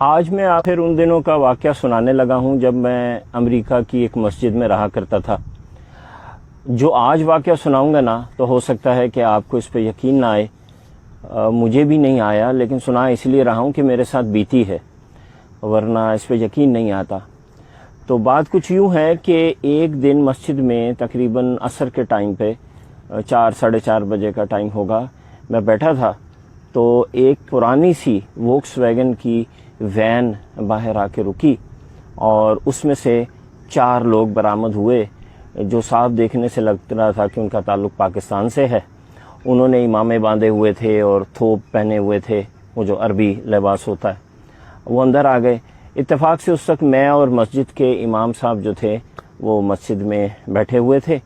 آج میں آخر ان دنوں کا واقعہ سنانے لگا ہوں جب میں امریکہ کی ایک مسجد میں رہا کرتا تھا۔ جو آج واقعہ سناؤں گا نا تو ہو سکتا ہے کہ آپ کو اس پہ یقین نہ آئے، مجھے بھی نہیں آیا، لیکن سنا اس لیے رہا ہوں کہ میرے ساتھ بیتی ہے، ورنہ اس پہ یقین نہیں آتا۔ تو بات کچھ یوں ہے کہ ایک دن مسجد میں تقریباً عصر کے ٹائم پہ 4-4:30 بجے کا ٹائم ہوگا، میں بیٹھا تھا تو ایک پرانی سی ووکس ویگن کی وین باہر آ کے رکی اور اس میں سے 4 لوگ برآمد ہوئے جو صاف دیکھنے سے لگ رہا تھا کہ ان کا تعلق پاکستان سے ہے۔ انہوں نے امامے باندھے ہوئے تھے اور تھوپ پہنے ہوئے تھے، وہ جو عربی لباس ہوتا ہے۔ وہ اندر آ گئے۔ اتفاق سے اس وقت میں اور مسجد کے امام صاحب جو تھے وہ مسجد میں بیٹھے ہوئے تھے۔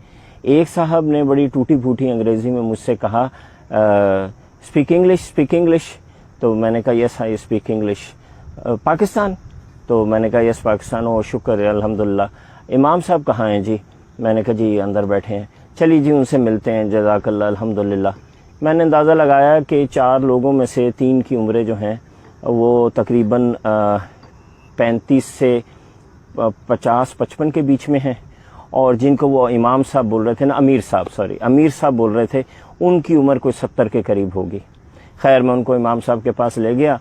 ایک صاحب نے بڑی ٹوٹی پھوٹی انگریزی میں مجھ سے کہا اسپیک انگلش، تو میں نے کہا یس آئی اسپیک انگلش۔ پاکستان؟ تو میں نے کہا یس پاکستان۔ او شکر ہے، الحمدللہ۔ امام صاحب کہاں ہیں جی؟ میں نے کہا جی اندر بیٹھے ہیں۔ چلیے جی ان سے ملتے ہیں، جزاک اللہ، الحمدللہ۔ میں نے اندازہ لگایا کہ 4 لوگوں میں سے 3 کی عمریں جو ہیں وہ تقریباً 35 سے 50-55 کے بیچ میں ہیں، اور جن کو وہ امام صاحب بول رہے تھے نا، امیر صاحب بول رہے تھے، ان کی عمر کوئی 70 کے قریب ہوگی۔ خیر میں ان کو امام صاحب کے پاس لے گیا۔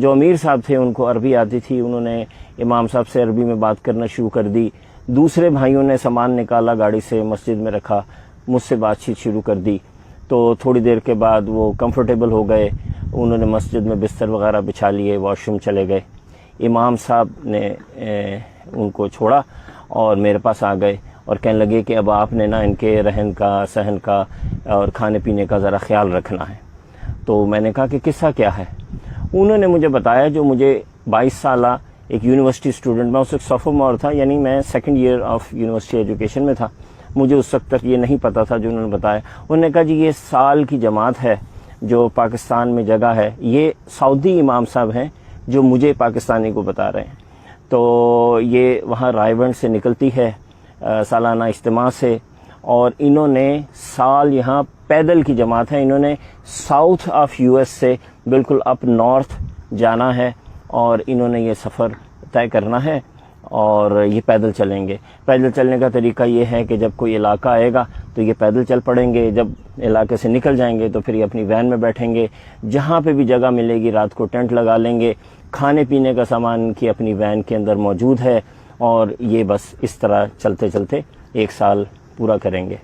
جو امیر صاحب تھے ان کو عربی آتی تھی، انہوں نے امام صاحب سے عربی میں بات کرنا شروع کر دی۔ دوسرے بھائیوں نے سامان نکالا، گاڑی سے مسجد میں رکھا، مجھ سے بات چیت شروع کر دی۔ تو تھوڑی دیر کے بعد وہ کمفرٹیبل ہو گئے، انہوں نے مسجد میں بستر وغیرہ بچھا لیے، واش روم چلے گئے۔ امام صاحب نے ان کو چھوڑا اور میرے پاس آ گئے اور کہنے لگے کہ اب آپ نے نا ان کے رہن کا، سہن کا اور کھانے پینے کا ذرا خیال رکھنا ہے۔ تو میں نے کہا کہ قصہ کیا ہے؟ انہوں نے مجھے بتایا، جو مجھے 22 سالہ ایک یونیورسٹی اسٹوڈنٹ، میں اس وقت سوفومور تھا، یعنی میں 2nd year of university education میں تھا، مجھے اس وقت تک یہ نہیں پتا تھا جو انہوں نے بتایا۔ انہوں نے کہا جی یہ سال کی جماعت ہے جو پاکستان میں جگہ ہے، یہ سعودی امام صاحب ہیں جو مجھے پاکستانی کو بتا رہے ہیں۔ تو یہ وہاں رائیونڈ سے نکلتی ہے سالانہ اجتماع سے، اور انہوں نے سال یہاں پیدل کی جماعت ہے، انہوں نے ساؤتھ آف US سے بالکل اپ نارتھ جانا ہے، اور انہوں نے یہ سفر طے کرنا ہے اور یہ پیدل چلیں گے۔ پیدل چلنے کا طریقہ یہ ہے کہ جب کوئی علاقہ آئے گا تو یہ پیدل چل پڑیں گے، جب علاقے سے نکل جائیں گے تو پھر یہ اپنی وین میں بیٹھیں گے، جہاں پہ بھی جگہ ملے گی رات کو ٹینٹ لگا لیں گے، کھانے پینے کا سامان ان کی اپنی وین کے اندر موجود ہے، اور یہ بس اس طرح چلتے چلتے 1 سال پورا کریں گے۔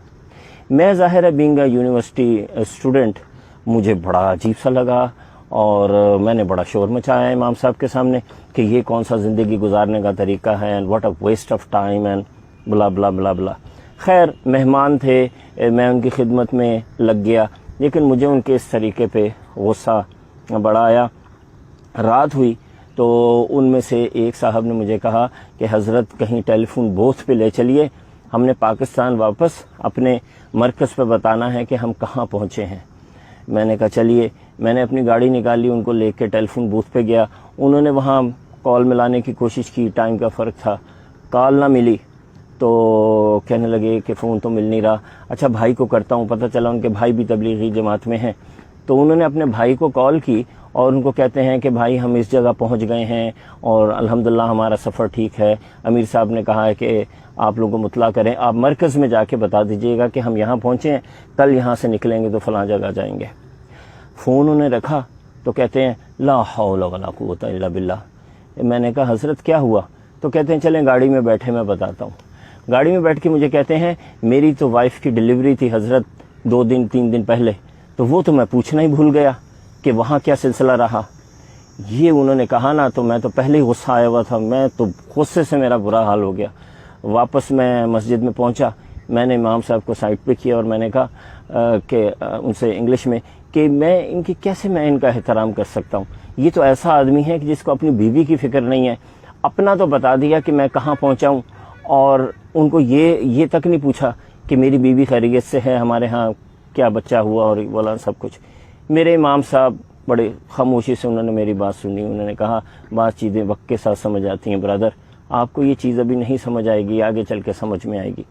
میں ظاہر ہے بینگ اے یونیورسٹی اسٹوڈنٹ، مجھے بڑا عجیب سا لگا، اور میں نے بڑا شور مچایا امام صاحب کے سامنے کہ یہ کون سا زندگی گزارنے کا طریقہ ہے، and what a waste of time and blah blah blah بلا۔ خیر مہمان تھے، میں ان کی خدمت میں لگ گیا، لیکن مجھے ان کے اس طریقے پہ غصہ بڑا آیا۔ رات ہوئی تو ان میں سے ایک صاحب نے مجھے کہا کہ حضرت کہیں ٹیلی فون بوتھ پہ لے چلیے، ہم نے پاکستان واپس اپنے مرکز پہ بتانا ہے کہ ہم کہاں پہنچے ہیں۔ میں نے کہا چلیے، میں نے اپنی گاڑی نکالی، ان کو لے کے ٹیلی فون بوتھ پہ گیا۔ انہوں نے وہاں کال ملانے کی کوشش کی، ٹائم کا فرق تھا، کال نہ ملی، تو کہنے لگے کہ فون تو مل نہیں رہا۔ اچھا بھائی کو کرتا ہوں، پتہ چلا ان کے بھائی بھی تبلیغی جماعت میں ہیں۔ تو انہوں نے اپنے بھائی کو کال کی اور ان کو کہتے ہیں کہ بھائی ہم اس جگہ پہنچ گئے ہیں اور الحمدللہ ہمارا سفر ٹھیک ہے، امیر صاحب نے کہا ہے کہ آپ لوگوں کو مطلع کریں، آپ مرکز میں جا کے بتا دیجئے گا کہ ہم یہاں پہنچے ہیں، کل یہاں سے نکلیں گے تو فلاں جگہ جائیں گے۔ فون انہیں رکھا تو کہتے ہیں لا حول ولا قوت الا باللہ۔ میں نے کہا حضرت کیا ہوا؟ تو کہتے ہیں چلیں گاڑی میں بیٹھے میں بتاتا ہوں۔ گاڑی میں بیٹھ کے مجھے کہتے ہیں میری تو وائف کی ڈیلیوری تھی حضرت 2-3 دن پہلے، تو وہ تو میں پوچھنا ہی بھول گیا کہ وہاں کیا سلسلہ رہا۔ یہ انہوں نے کہا نا تو میں تو پہلے ہی غصہ آیا ہوا تھا، میں تو غصے سے میرا برا حال ہو گیا۔ واپس میں مسجد میں پہنچا، میں نے امام صاحب کو سائٹ پہ کیا اور میں نے کہا کہ ان سے انگلش میں کہ میں ان کا احترام کر سکتا ہوں؟ یہ تو ایسا آدمی ہے کہ جس کو اپنی بیوی کی فکر نہیں ہے، اپنا تو بتا دیا کہ میں کہاں پہنچا ہوں، اور ان کو یہ تک نہیں پوچھا کہ میری بیوی خیریت سے ہے، ہمارے ہاں کیا بچہ ہوا اور بولا سب کچھ۔ میرے امام صاحب بڑے خاموشی سے انہوں نے میری بات سنی، انہوں نے کہا بعض چیزیں وقت کے ساتھ سمجھ آتی ہیں برادر، آپ کو یہ چیز ابھی نہیں سمجھ آئے گی، آگے چل کے سمجھ میں آئے گی۔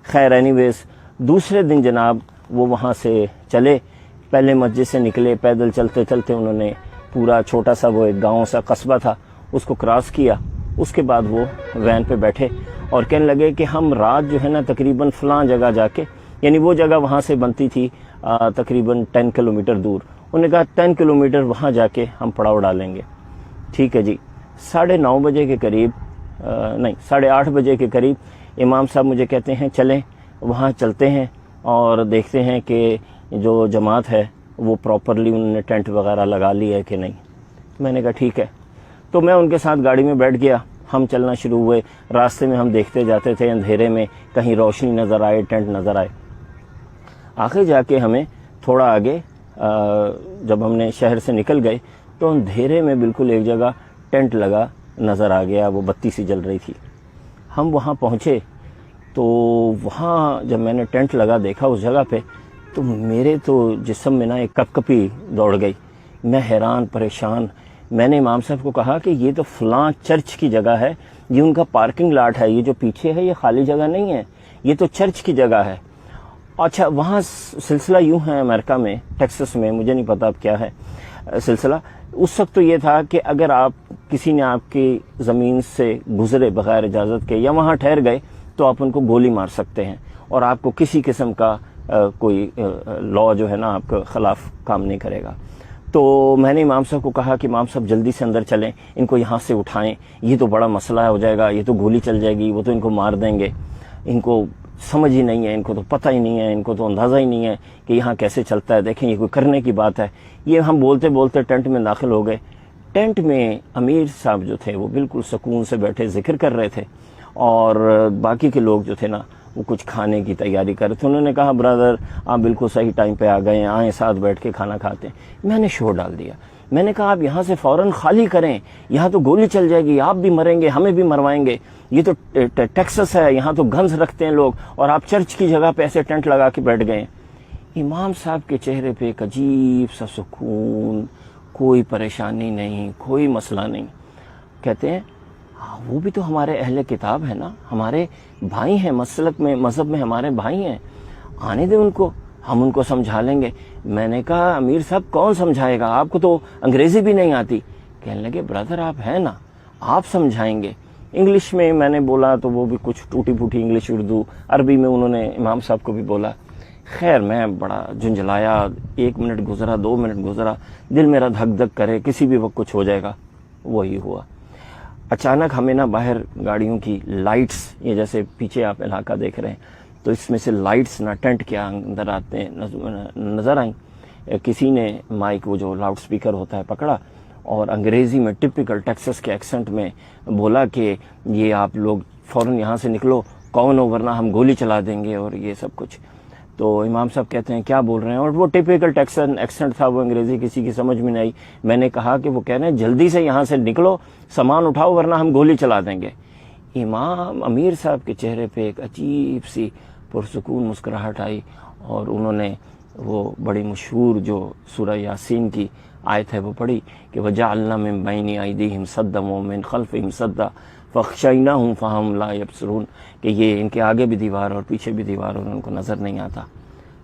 خیر اینی ویز دوسرے دن جناب وہ وہاں سے چلے، پہلے مسجد سے نکلے، پیدل چلتے چلتے انہوں نے پورا چھوٹا سا وہ ایک گاؤں سا قصبہ تھا، اس کو کراس کیا. اس کے بعد وہ وین پہ بیٹھے اور کہنے لگے کہ ہم رات جو ہے نا تقریباً فلاں جگہ جا کے، یعنی وہ جگہ وہاں سے بنتی تھی تقریباً 10 کلومیٹر دور. انہوں نے کہا 10 کلومیٹر وہاں جا کے ہم پڑاؤ ڈالیں گے. ٹھیک ہے جی. 9:30 بجے کے قریب، نہیں 8:30 بجے کے قریب امام صاحب مجھے کہتے ہیں چلیں وہاں چلتے ہیں اور دیکھتے ہیں کہ جو جماعت ہے وہ پراپرلی انہوں نے ٹینٹ وغیرہ لگا لی ہے کہ نہیں. میں نے کہا ٹھیک ہے. تو میں ان کے ساتھ گاڑی میں بیٹھ گیا. ہم چلنا شروع ہوئے. راستے میں ہم دیکھتے جاتے تھے اندھیرے میں، کہیں روشنی نظر آئے، ٹینٹ نظر آئے. آخر جا کے ہمیں تھوڑا آگے جب ہم نے شہر سے نکل گئے تو اندھیرے میں بالکل ایک جگہ ٹینٹ لگا نظر آ گیا، وہ بتی سی جل رہی تھی. ہم وہاں پہنچے تو وہاں جب میں نے ٹینٹ لگا دیکھا اس جگہ پہ تو میرے تو جسم میں نا ایک کپ کپی دوڑ گئی. میں حیران پریشان. میں نے امام صاحب کو کہا کہ یہ تو فلاں چرچ کی جگہ ہے، یہ ان کا پارکنگ لاٹ ہے، یہ جو پیچھے ہے یہ خالی جگہ نہیں ہے، یہ تو چرچ کی جگہ ہے. اچھا وہاں سلسلہ یوں ہے امریکہ میں، ٹیکسس میں، مجھے نہیں پتا اب کیا ہے سلسلہ. اس وقت تو یہ تھا کہ اگر آپ کسی نے آپ کی زمین سے گزرے بغیر اجازت کے یا وہاں ٹھہر گئے تو آپ ان کو گولی مار سکتے ہیں اور آپ کو کسی قسم کا کوئی لا جو ہے نا آپ کے خلاف کام نہیں کرے گا. تو میں نے امام صاحب کو کہا کہ امام صاحب جلدی سے اندر چلیں، ان کو یہاں سے اٹھائیں، یہ تو بڑا مسئلہ ہو جائے گا، یہ تو گولی چل جائے گی، وہ تو ان کو مار دیں گے، ان کو سمجھ ہی نہیں ہے، ان کو تو پتہ ہی نہیں ہے، ان کو تو اندازہ ہی نہیں ہے کہ یہاں کیسے چلتا ہے، دیکھیں یہ کوئی کرنے کی بات ہے. یہ ہم بولتے بولتے ٹینٹ میں داخل ہو گئے. ٹینٹ میں امیر صاحب جو تھے وہ بالکل سکون سے بیٹھے ذکر کر رہے تھے اور باقی کے لوگ جو تھے نا وہ کچھ کھانے کی تیاری کر رہے تھے. انہوں نے کہا برادر آپ بالکل صحیح ٹائم پہ آ گئے ہیں، آئیں ساتھ بیٹھ کے کھانا کھاتے ہیں. میں نے شور ڈال دیا. میں نے کہا آپ یہاں سے فوراً خالی کریں، یہاں تو گولی چل جائے گی، آپ بھی مریں گے، ہمیں بھی مروائیں گے، یہ تو ٹیکسس ہے، یہاں تو گنز رکھتے ہیں لوگ، اور آپ چرچ کی جگہ پہ ایسے ٹینٹ لگا کے بیٹھ گئے. امام صاحب کے چہرے پہ ایک عجیب سا سکون، کوئی پریشانی نہیں، کوئی مسئلہ نہیں. کہتے ہیں وہ بھی تو ہمارے اہل کتاب ہے نا، ہمارے بھائی ہیں، مسلک میں مذہب میں ہمارے بھائی ہیں، آنے دیں ان کو، ہم ان کو سمجھا لیں گے. میں نے کہا امیر صاحب کون سمجھائے گا، آپ کو تو انگریزی بھی نہیں آتی. کہنے لگے برادر آپ ہیں نا، آپ سمجھائیں گے. انگلش میں میں نے بولا تو وہ بھی کچھ ٹوٹی پھوٹی انگلش، اردو عربی میں انہوں نے امام صاحب کو بھی بولا. خیر میں بڑا جھنجھلایا. 1 منٹ گزرا، 2 منٹ گزرا، دل میرا دھک دھک کرے کسی بھی وقت کچھ ہو جائے گا. وہی ہوا. اچانک ہمیں نا باہر گاڑیوں کی لائٹس، یہ جیسے پیچھے آپ علاقہ دیکھ رہے ہیں تو اس میں سے لائٹس نا ٹینٹ کے اندر آتے نظر آئیں. کسی نے مائک، وہ جو لاؤڈ سپیکر ہوتا ہے، پکڑا اور انگریزی میں ٹپیکل ٹیکسس کے ایکسنٹ میں بولا کہ یہ آپ لوگ فوراً یہاں سے نکلو، کون ہو ورنہ ہم گولی چلا دیں گے اور یہ سب کچھ. تو امام صاحب کہتے ہیں کیا بول رہے ہیں، اور وہ ٹپیکل ٹیکسن ایکسنٹ تھا، وہ انگریزی کسی کی سمجھ میں نہیں آئی. میں نے کہا کہ وہ کہہ رہے ہیں جلدی سے یہاں سے نکلو، سامان اٹھاؤ ورنہ ہم گولی چلا دیں گے. امام امیر صاحب کے چہرے پہ ایک عجیب سی پرسکون مسکراہٹ آئی اور انہوں نے وہ بڑی مشہور جو سورہ یاسین کی آیت ہے وہ پڑھی کہ وَجَعَلْنَا مِن بَيْنِ أَيْدِيهِمْ سَدًّا وَمِن خَلْفِهِمْ سَدًّا فَأَغْشَيْنَاهُمْ فَهُمْ لَا يَبْصِرُونَ، کہ یہ ان کے آگے بھی دیوار اور پیچھے بھی دیوار اور ان کو نظر نہیں آتا.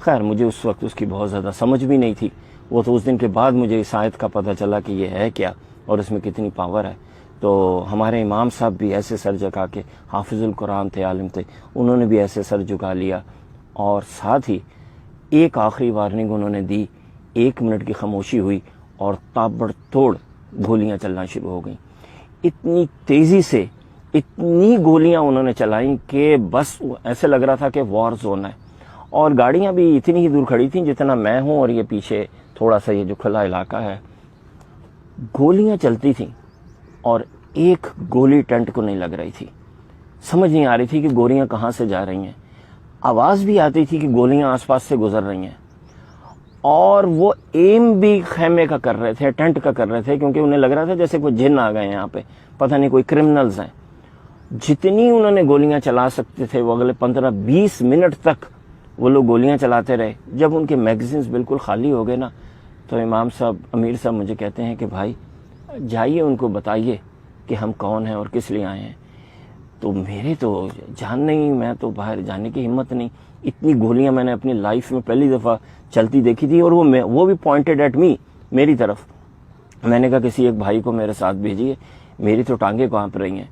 خیر مجھے اس وقت اس کی بہت زیادہ سمجھ بھی نہیں تھی. وہ تو اس دن کے بعد مجھے اس آیت کا پتہ چلا کہ یہ ہے کیا اور اس میں کتنی پاور ہے. تو ہمارے امام صاحب بھی ایسے سر جھکا کے، حافظ القرآن تھے، عالم تھے، انہوں نے بھی ایسے سر جھکا لیا اور ساتھ ہی ایک آخری وارننگ انہوں نے دی. 1 منٹ کی خاموشی ہوئی اور تابڑ توڑ گولیاں چلنا شروع ہو گئیں. اتنی تیزی سے اتنی گولیاں انہوں نے چلائیں کہ بس ایسے لگ رہا تھا کہ وار زون ہے. اور گاڑیاں بھی اتنی ہی دور کھڑی تھیں جتنا میں ہوں اور یہ پیچھے تھوڑا سا یہ جو کھلا علاقہ ہے. گولیاں چلتی تھیں اور ایک گولی ٹینٹ کو نہیں لگ رہی تھی. سمجھ نہیں آ رہی تھی کہ گولیاں کہاں سے جا رہی ہیں. آواز بھی آتی تھی کہ گولیاں آس پاس سے گزر رہی ہیں. اور وہ ایم بھی خیمے کا کر رہے تھے، ٹینٹ کا کر رہے تھے، کیونکہ انہیں لگ رہا تھا جیسے کوئی جن آ گئے یہاں پہ، پتہ نہیں کوئی کرمنلز ہیں. جتنی انہوں نے گولیاں چلا سکتے تھے وہ اگلے 15-20 منٹ تک وہ لوگ گولیاں چلاتے رہے. جب ان کے میگزینز بالکل خالی ہو گئے نا تو امام صاحب، امیر صاحب مجھے کہتے ہیں کہ بھائی جائیے ان کو بتائیے کہ ہم کون ہیں اور کس لیے آئے ہیں. تو میرے تو جان نہیں، میں تو باہر جانے کی ہمت نہیں. اتنی گولیاں میں نے اپنی لائف میں پہلی دفعہ چلتی دیکھی تھی اور وہ بھی پوائنٹڈ ایٹ می، میری طرف. میں نے کہا کسی ایک بھائی کو میرے ساتھ بھیجیے، میری تو ٹانگیں کانپ رہی ہیں۔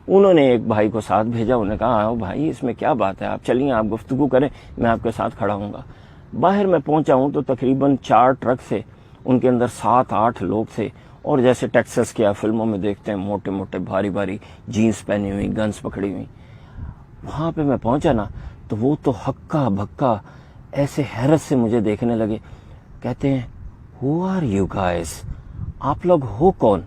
انہوں نے ایک بھائی کو ساتھ بھیجا، انہوں نے کہا آؤ بھائی اس میں کیا بات ہے، آپ چلیے آپ گفتگو کریں، میں آپ کے ساتھ کھڑا ہوں گا۔ باہر میں پہنچا ہوں تو تقریباً 4 ٹرک تھے، ان کے اندر 7-8 لوگ تھے، اور جیسے ٹیکساس کے فلموں میں دیکھتے ہیں موٹے موٹے بھاری بھاری جینس پہنی ہوئی، گنز پکڑی ہوئی۔ وہاں پہ میں پہنچا نا تو وہ تو ہکا بھکا ایسے حیرت سے مجھے دیکھنے لگے، کہتے ہیں ہو آر یو گائز، آپ لوگ ہو کون؟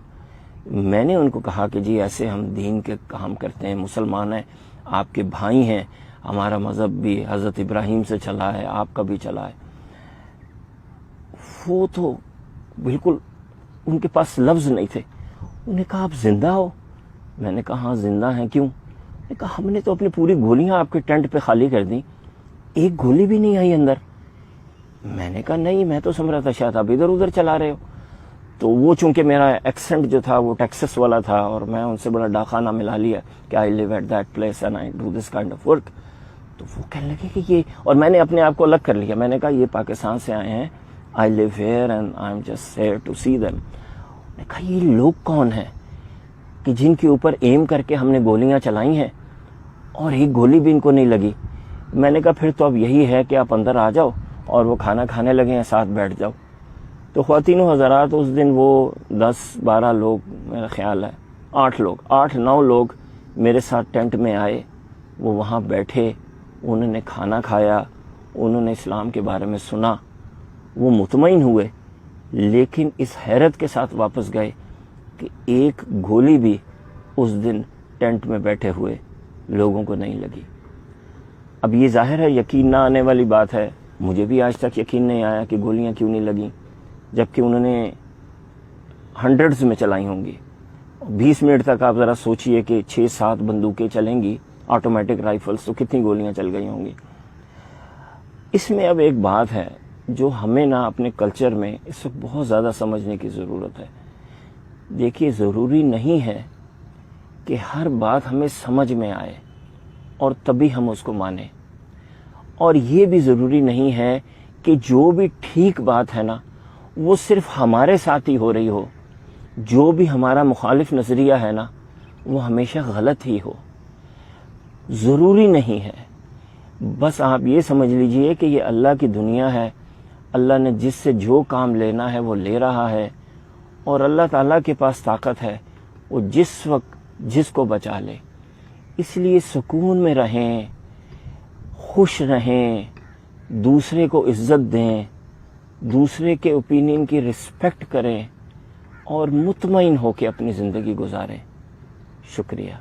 میں نے ان کو کہا کہ جی ایسے ہم دین کے کام کرتے ہیں، مسلمان ہیں، آپ کے بھائی ہیں، ہمارا مذہب بھی حضرت ابراہیم سے چلا ہے، آپ کا بھی چلا ہے۔ وہ تو بالکل ان کے پاس لفظ نہیں تھے۔ انہوں نے کہا آپ زندہ ہو؟ میں نے کہا ہاں زندہ ہیں، کیوں؟ میں نے کہا ہم نے تو اپنی پوری گولیاں آپ کے ٹینٹ پہ خالی کر دیں، ایک گولی بھی نہیں آئی اندر۔ میں نے کہا نہیں، میں تو سمجھ رہا تھا شاید آپ ادھر ادھر چلا رہے ہو۔ تو وہ چونکہ میرا ایکسنٹ جو تھا وہ ٹیکسس والا تھا، اور میں ان سے بڑا ڈاکانہ ملا لیا کہ I live at that place and I do this kind of work. تو وہ کہنے لگے کہ یہ، اور میں نے اپنے آپ کو الگ کر لیا، میں نے کہا یہ پاکستان سے آئے ہیں، I live here and I am just here to see them. میں نے کہا یہ لوگ کون ہیں کہ جن کے اوپر ایم کر کے ہم نے گولیاں چلائی ہیں اور ایک گولی بھی ان کو نہیں لگی؟ میں نے کہا پھر تو اب یہی ہے کہ آپ اندر آ جاؤ اور وہ کھانا کھانے لگے ہیں، ساتھ بیٹھ جاؤ۔ تو خواتین و حضرات اس دن وہ 10-12 لوگ، میرا خیال ہے 8-9 لوگ میرے ساتھ ٹینٹ میں آئے، وہ وہاں بیٹھے، انہوں نے کھانا کھایا، انہوں نے اسلام کے بارے میں سنا، وہ مطمئن ہوئے، لیکن اس حیرت کے ساتھ واپس گئے کہ ایک گولی بھی اس دن ٹینٹ میں بیٹھے ہوئے لوگوں کو نہیں لگی۔ اب یہ ظاہر ہے یقین نہ آنے والی بات ہے، مجھے بھی آج تک یقین نہیں آیا کہ گولیاں کیوں نہیں لگیں، جبکہ انہوں نے ہنڈریڈز میں چلائی ہوں گی۔ 20 منٹ تک آپ ذرا سوچئے کہ 6-7 بندوقیں چلیں گی آٹومیٹک رائفلز، تو کتنی گولیاں چل گئی ہوں گی۔ اس میں اب ایک بات ہے جو ہمیں نا اپنے کلچر میں اس وقت بہت زیادہ سمجھنے کی ضرورت ہے۔ دیکھیے ضروری نہیں ہے کہ ہر بات ہمیں سمجھ میں آئے اور تبھی ہم اس کو مانیں، اور یہ بھی ضروری نہیں ہے کہ جو بھی ٹھیک بات ہے نا وہ صرف ہمارے ساتھ ہی ہو رہی ہو، جو بھی ہمارا مخالف نظریہ ہے نا وہ ہمیشہ غلط ہی ہو۔ ضروری نہیں ہے، بس آپ یہ سمجھ لیجئے کہ یہ اللہ کی دنیا ہے، اللہ نے جس سے جو کام لینا ہے وہ لے رہا ہے، اور اللہ تعالیٰ کے پاس طاقت ہے، وہ جس وقت جس کو بچا لے۔ اس لیے سکون میں رہیں، خوش رہیں، دوسرے کو عزت دیں، دوسرے کے اوپینین کی رسپیکٹ کریں، اور مطمئن ہو کے اپنی زندگی گزاریں۔ شکریہ۔